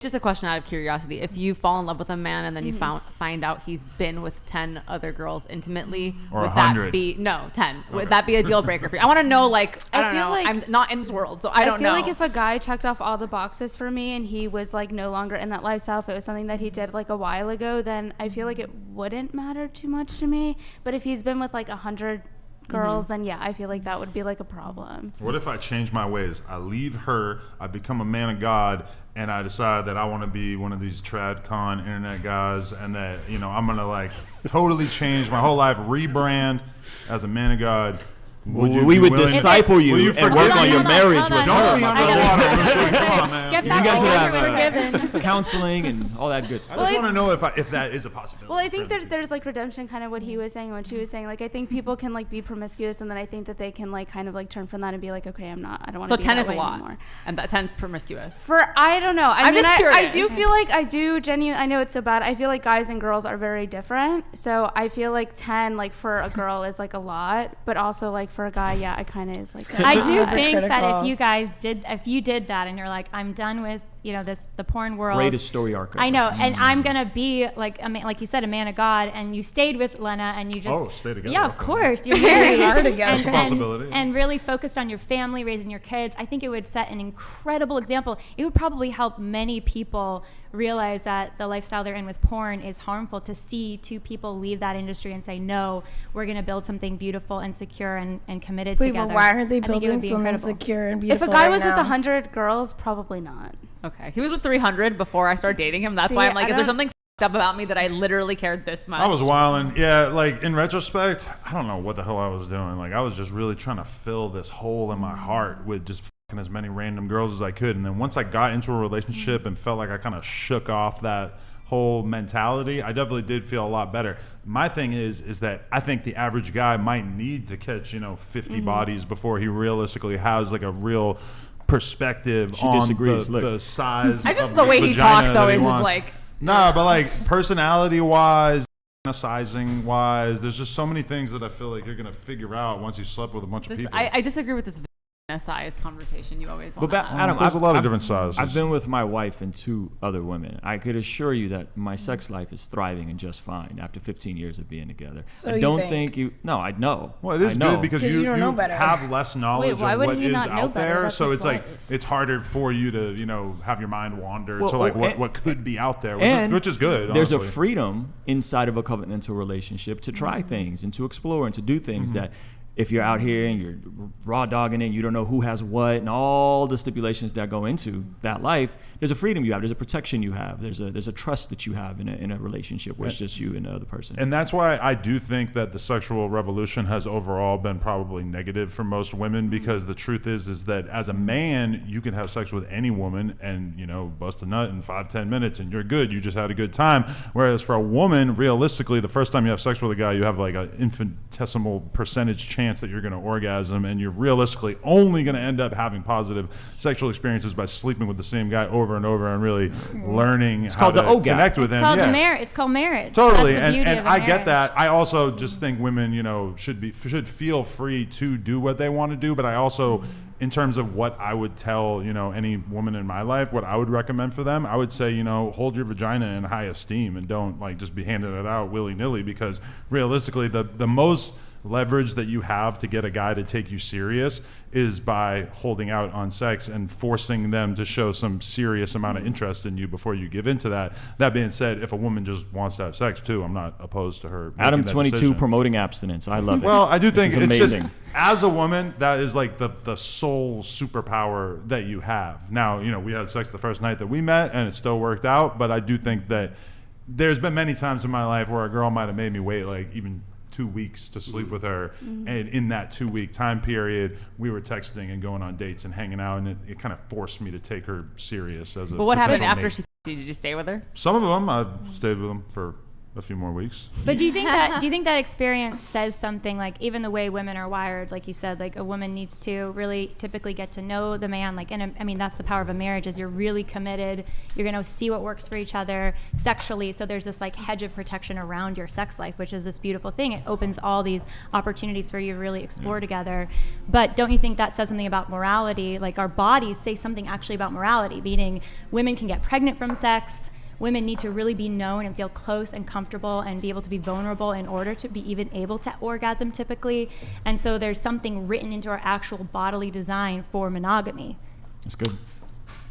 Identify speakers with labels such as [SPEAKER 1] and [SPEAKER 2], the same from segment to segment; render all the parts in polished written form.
[SPEAKER 1] Just a question out of curiosity. If you fall in love with a man and then you find out he's been with 10 other girls intimately,
[SPEAKER 2] or
[SPEAKER 1] would
[SPEAKER 2] 100.
[SPEAKER 1] that be 10? Would that be a deal breaker for you? I want to know, like, I don't know. Like, I'm not in this world, so I don't know.
[SPEAKER 3] I feel like if a guy checked off all the boxes for me and he was like no longer in that lifestyle, if it was something that he did like a while ago, then I feel like it wouldn't matter too much to me. But if he's been with like 100 girls, then yeah, I feel like that would be like a problem.
[SPEAKER 2] What if I change my ways? I leave her, I become a man of God, and I decide that I want to be one of these trad con internet guys, and that, you know, I'm gonna like totally change my whole life, rebrand as a man of God.
[SPEAKER 4] We would disciple you and work on your marriage with her.
[SPEAKER 2] Don't be underwater. Come on, man.
[SPEAKER 4] You guys would have counseling and all that good stuff.
[SPEAKER 2] I just want to know if that is a possibility.
[SPEAKER 3] Well, I think there's like redemption, kind of what he was saying and what she was saying. Like, I think people can like be promiscuous, and then I think that they can like kind of like turn from that and be like, okay, I don't want to be
[SPEAKER 1] 10
[SPEAKER 3] that
[SPEAKER 1] is a
[SPEAKER 3] way
[SPEAKER 1] lot
[SPEAKER 3] anymore.
[SPEAKER 1] And that 10's promiscuous.
[SPEAKER 3] I don't know.
[SPEAKER 1] I'm just curious.
[SPEAKER 3] I do feel like I know it's so bad. I feel like guys and girls are very different. So I feel like 10 like for a girl is like a lot, but also like for a guy, yeah, it kind of is like.
[SPEAKER 5] I do think that if you did that and you're like, I'm done with, you know, the porn world.
[SPEAKER 4] Greatest story arc ever.
[SPEAKER 5] I know, and I'm gonna be like like you said, a man of God, and you stayed with Lena, and you just
[SPEAKER 2] stay together.
[SPEAKER 5] Yeah, of course, you're married.
[SPEAKER 2] That's a possibility.
[SPEAKER 5] And really focused on your family, raising your kids. I think it would set an incredible example. It would probably help many people realize that the lifestyle they're in with porn is harmful. To see two people leave that industry and say, no, we're going to build something beautiful and secure and committed together.
[SPEAKER 6] But why aren't they building something secure and beautiful?
[SPEAKER 3] If a guy was with 100 girls, probably not.
[SPEAKER 1] Okay. He was with 300 before I started dating him. That's why I'm like, is there something f***ed up about me that I literally cared this much?
[SPEAKER 2] I was wilding. Yeah, like in retrospect, I don't know what the hell I was doing. Like I was just really trying to fill this hole in my heart with just as many random girls as I could. And then once I got into a relationship and felt like I kind of shook off that whole mentality, I definitely did feel a lot better. My thing is that I think the average guy might need to catch, 50 bodies before he realistically has like a real perspective on the size
[SPEAKER 1] I just
[SPEAKER 2] of
[SPEAKER 1] the way he talks always is like
[SPEAKER 2] nah, but like personality wise, sizing wise, there's just so many things that I feel like you're gonna figure out once you slept with a bunch of people.
[SPEAKER 1] I disagree with this size conversation you always want.
[SPEAKER 4] But Adam,
[SPEAKER 2] there's a lot of different sizes.
[SPEAKER 4] I've been with my wife and 2 other women. I could assure you that my sex life is thriving and just fine after 15 years of being together.
[SPEAKER 6] So
[SPEAKER 4] I don't think you. No, I know.
[SPEAKER 2] Well, it is good because you
[SPEAKER 6] don't know better.
[SPEAKER 2] have less knowledge of what is out there,
[SPEAKER 3] That's
[SPEAKER 2] so it's
[SPEAKER 3] why.
[SPEAKER 2] like it's harder for you to have your mind wander to what could be out there, which is good.
[SPEAKER 4] There's
[SPEAKER 2] honestly.
[SPEAKER 4] a freedom inside of a covenantal relationship to try things and to explore and to do things that. If you're out here and you're raw dogging it, you don't know who has what and all the stipulations that go into that life, there's a freedom you have, there's a protection you have, there's a trust that you have in a relationship where it's just you and the other person.
[SPEAKER 2] And that's why I do think that the sexual revolution has overall been probably negative for most women, because the truth is that as a man, you can have sex with any woman and, bust a nut in 5-10 minutes and you're good. You just had a good time. Whereas for a woman, realistically, the first time you have sex with a guy, you have like an infinitesimal percentage chance that you're going to orgasm, and you're realistically only going to end up having positive sexual experiences by sleeping with the same guy over and over and really learning how to connect with him.
[SPEAKER 5] It's called marriage.
[SPEAKER 2] Totally.
[SPEAKER 5] That's the beauty
[SPEAKER 2] and
[SPEAKER 5] of a
[SPEAKER 2] I get
[SPEAKER 5] marriage.
[SPEAKER 2] that. I also just think women, should feel free to do what they want to do, but I also, in terms of what I would tell, any woman in my life, what I would recommend for them, I would say, hold your vagina in high esteem and don't like just be handing it out willy-nilly, because realistically the most leverage that you have to get a guy to take you serious is by holding out on sex and forcing them to show some serious amount of interest in you before you give into that. That being said, if a woman just wants to have sex too, I'm not opposed to her.
[SPEAKER 4] Adam 22 promoting abstinence. I love it.
[SPEAKER 2] Well, I do think it's
[SPEAKER 4] amazing.
[SPEAKER 2] just, as a woman, that is like the sole superpower that you have. Now, we had sex the first night that we met and it still worked out, but I do think that there's been many times in my life where a girl might have made me wait like even 2 weeks to sleep with her, and in that 2-week time period we were texting and going on dates and hanging out, and it kind of forced me to take her serious as a.
[SPEAKER 1] But what happened
[SPEAKER 2] potential
[SPEAKER 1] after
[SPEAKER 2] mate.
[SPEAKER 1] she? Did you stay with her?
[SPEAKER 2] Some of them I've stayed with them for a few more weeks.
[SPEAKER 5] But do you think that experience says something, like even the way women are wired, like you said, like a woman needs to really typically get to know the man, like I mean that's the power of a marriage, is you're really committed, you're going to see what works for each other sexually, so there's this like hedge of protection around your sex life, which is this beautiful thing. It opens all these opportunities for you to really explore together. But don't you think that says something about morality? Like our bodies say something actually about morality, meaning women can get pregnant from sex. Women need to really be known and feel close and comfortable and be able to be vulnerable in order to be even able to orgasm typically. And so there's something written into our actual bodily design for monogamy.
[SPEAKER 4] That's good.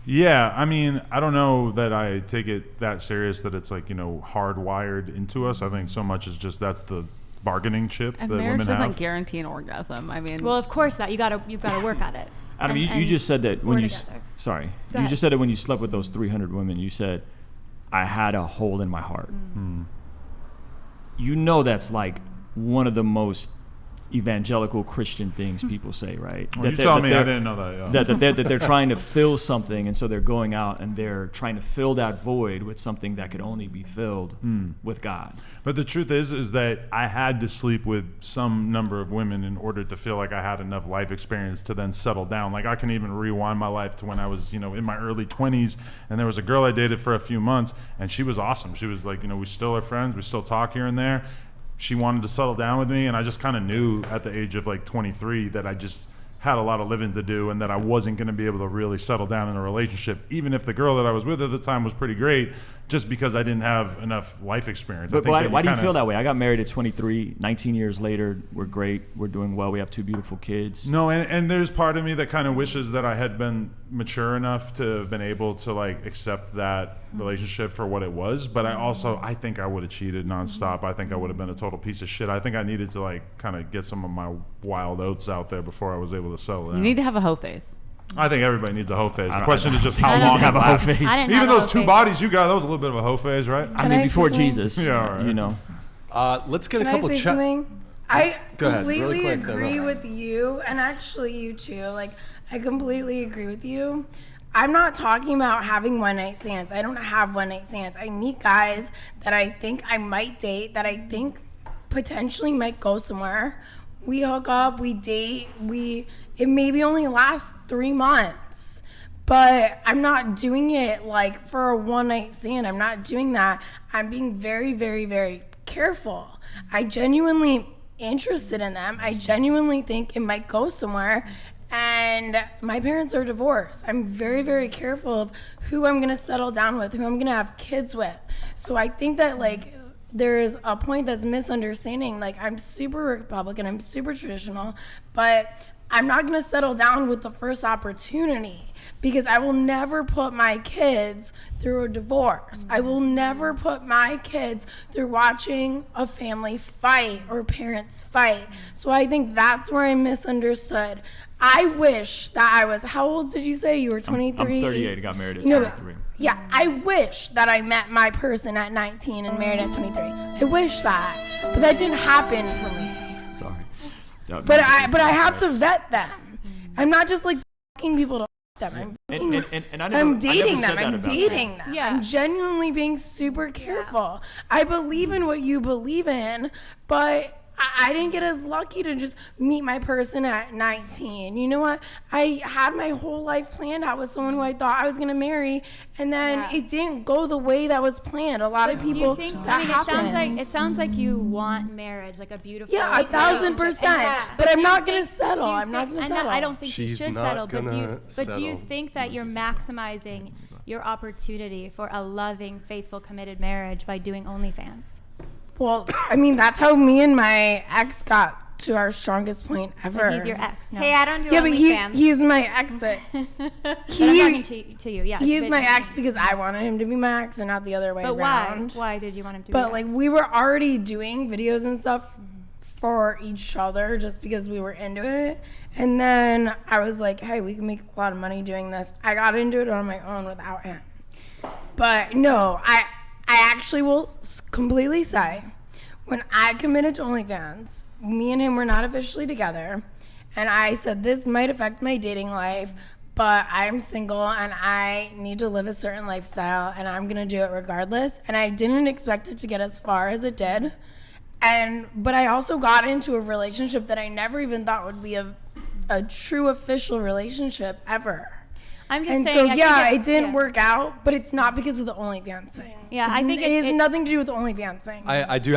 [SPEAKER 2] Yeah, I mean, I don't know that I take it that serious that it's like, you know, hardwired into us. I think so much is just that's the bargaining chip
[SPEAKER 1] And
[SPEAKER 2] that
[SPEAKER 1] marriage
[SPEAKER 2] women
[SPEAKER 1] doesn't
[SPEAKER 2] have.
[SPEAKER 1] guarantee an orgasm. I mean,
[SPEAKER 5] Well, of course not. You've got to work at it.
[SPEAKER 4] Adam,
[SPEAKER 5] And
[SPEAKER 4] you just said that when you
[SPEAKER 5] together.
[SPEAKER 4] sorry,
[SPEAKER 5] Go
[SPEAKER 4] you
[SPEAKER 5] ahead.
[SPEAKER 4] just said that when you slept with those 300 women, you said I had a hole in my heart. You know that's like one of the most evangelical Christian things people say, right?
[SPEAKER 2] Well, you tell me, I didn't know that. Yeah.
[SPEAKER 4] that they're trying to fill something, and so they're going out and they're trying to fill that void with something that could only be filled with God.
[SPEAKER 2] But the truth is that I had to sleep with some number of women in order to feel like I had enough life experience to then settle down. Like I can even rewind my life to when I was, you know, in my early 20s, and there was a girl I dated for a few months, and she was awesome. She was like, you know, we still are friends, we still talk here and there. She wanted to settle down with me, and I just kind of knew at the age of like 23 that I just had a lot of living to do and that I wasn't going to be able to really settle down in a relationship, even if the girl that I was with at the time was pretty great, just because I didn't have enough life experience.
[SPEAKER 4] But why do you feel that way? I got married at 23, 19 years later. We're great. We're doing well. We have 2 beautiful kids.
[SPEAKER 2] No, and there's part of me that kind of wishes that I had been mature enough to have been able to like accept that relationship for what it was. But I think I would have cheated nonstop. I think I would have been a total piece of shit. I think I needed to like kind of get some of my wild oats out there before I was able to settle down.
[SPEAKER 1] you need to have a hoe face.
[SPEAKER 2] I think everybody needs a hoe phase. The
[SPEAKER 4] don't-
[SPEAKER 2] question is just
[SPEAKER 4] I
[SPEAKER 2] how
[SPEAKER 4] don't
[SPEAKER 2] long
[SPEAKER 4] have a hoe
[SPEAKER 2] lasts.
[SPEAKER 4] phase.
[SPEAKER 5] I didn't
[SPEAKER 2] Even
[SPEAKER 5] have a
[SPEAKER 2] those
[SPEAKER 5] hoe
[SPEAKER 2] 2
[SPEAKER 5] phase.
[SPEAKER 2] bodies you got, that was a little bit of a hoe phase, right?
[SPEAKER 4] I
[SPEAKER 6] Can
[SPEAKER 4] mean,
[SPEAKER 6] I say
[SPEAKER 4] before
[SPEAKER 6] something?
[SPEAKER 4] Jesus,
[SPEAKER 2] Yeah, all right.
[SPEAKER 4] you know.
[SPEAKER 7] Let's get
[SPEAKER 6] Can
[SPEAKER 7] a
[SPEAKER 6] I
[SPEAKER 7] couple
[SPEAKER 6] say
[SPEAKER 7] chat.
[SPEAKER 6] something? I
[SPEAKER 7] Go ahead, really
[SPEAKER 6] completely
[SPEAKER 7] quick, then
[SPEAKER 6] agree
[SPEAKER 7] we'll-
[SPEAKER 6] with you, and actually you too. Like, I completely agree with you. I'm not talking about having one-night stands. I don't have one-night stands. I meet guys that I think I might date, that I think potentially might go somewhere. We hook up, we date, it maybe only lasts 3 months. But I'm not doing it like for a one-night stand. I'm not doing that. I'm being very, very, very careful. I genuinely interested in them. I genuinely think it might go somewhere. And my parents are divorced. I'm very, very careful of who I'm going to settle down with, who I'm going to have kids with. So I think that like there's a point that's misunderstanding. Like I'm super Republican, I'm super traditional, but I'm not going to settle down with the first opportunity because I will never put my kids through a divorce. I will never put my kids through watching a family fight or parents fight. So I think that's where I misunderstood. I wish that I was, how old did you say? You were 23?
[SPEAKER 4] I'm 38. I got married at
[SPEAKER 6] No,
[SPEAKER 4] 23.
[SPEAKER 6] yeah, I wish that I met my person at 19 and married at 23. I wish that, but that didn't happen for me.
[SPEAKER 4] Sorry.
[SPEAKER 6] But I have to vet them. I'm not just like fucking people to fuck them. I'm dating them. I'm dating them.
[SPEAKER 5] Yeah.
[SPEAKER 6] I'm genuinely being super careful. I believe in what you believe in, but I didn't get as lucky to just meet my person at 19. You know what? I had my whole life planned out with someone who I thought I was going to marry, and then it didn't go the way that was planned. A lot of
[SPEAKER 5] Do you
[SPEAKER 6] people,
[SPEAKER 5] think?
[SPEAKER 6] that
[SPEAKER 5] I mean,
[SPEAKER 6] happens.
[SPEAKER 5] it sounds like you want marriage, like a beautiful.
[SPEAKER 6] Yeah,
[SPEAKER 5] like,
[SPEAKER 6] 1,000%.
[SPEAKER 5] relationship.
[SPEAKER 6] But
[SPEAKER 5] do
[SPEAKER 6] I'm
[SPEAKER 5] you
[SPEAKER 6] not gonna
[SPEAKER 5] think-
[SPEAKER 6] settle.
[SPEAKER 5] do you
[SPEAKER 6] I'm not
[SPEAKER 5] think-
[SPEAKER 6] gonna
[SPEAKER 5] and
[SPEAKER 6] settle.
[SPEAKER 5] I don't think you
[SPEAKER 7] She's
[SPEAKER 5] should
[SPEAKER 7] not
[SPEAKER 5] settle. But do you
[SPEAKER 7] gonna
[SPEAKER 5] think that you're maximizing your opportunity for a loving, faithful, committed marriage by doing OnlyFans?
[SPEAKER 6] Well, I mean, that's how me and my ex got to our strongest point ever.
[SPEAKER 5] But he's your ex. No.
[SPEAKER 8] Hey, I don't do
[SPEAKER 6] Yeah, but
[SPEAKER 8] OnlyFans.
[SPEAKER 6] he's my ex. But
[SPEAKER 5] But I'm talking to you. Yeah.
[SPEAKER 6] he's
[SPEAKER 5] but-
[SPEAKER 6] my ex because I wanted him to be my ex and not the other way
[SPEAKER 5] But why?
[SPEAKER 6] around.
[SPEAKER 5] Why did you want him to? be
[SPEAKER 6] But
[SPEAKER 5] your
[SPEAKER 6] like
[SPEAKER 5] ex?
[SPEAKER 6] we were already doing videos and stuff for each other just because we were into it. And then I was like, hey, we can make a lot of money doing this. I got into it on my own without him. But no, I actually will completely say, when I committed to OnlyFans, me and him were not officially together. And I said, this might affect my dating life, but I'm single and I need to live a certain lifestyle and I'm gonna do it regardless. And I didn't expect it to get as far as it did. But I also got into a relationship that I never even thought would be a true official relationship ever.
[SPEAKER 5] I'm just
[SPEAKER 6] And
[SPEAKER 5] saying.
[SPEAKER 6] so,
[SPEAKER 5] I think
[SPEAKER 6] yeah,
[SPEAKER 5] it's-
[SPEAKER 6] it didn't work out, but it's not because of the OnlyFans thing.
[SPEAKER 5] Yeah, I think
[SPEAKER 6] it has
[SPEAKER 5] it-
[SPEAKER 6] nothing to do with the OnlyFans thing.
[SPEAKER 7] I do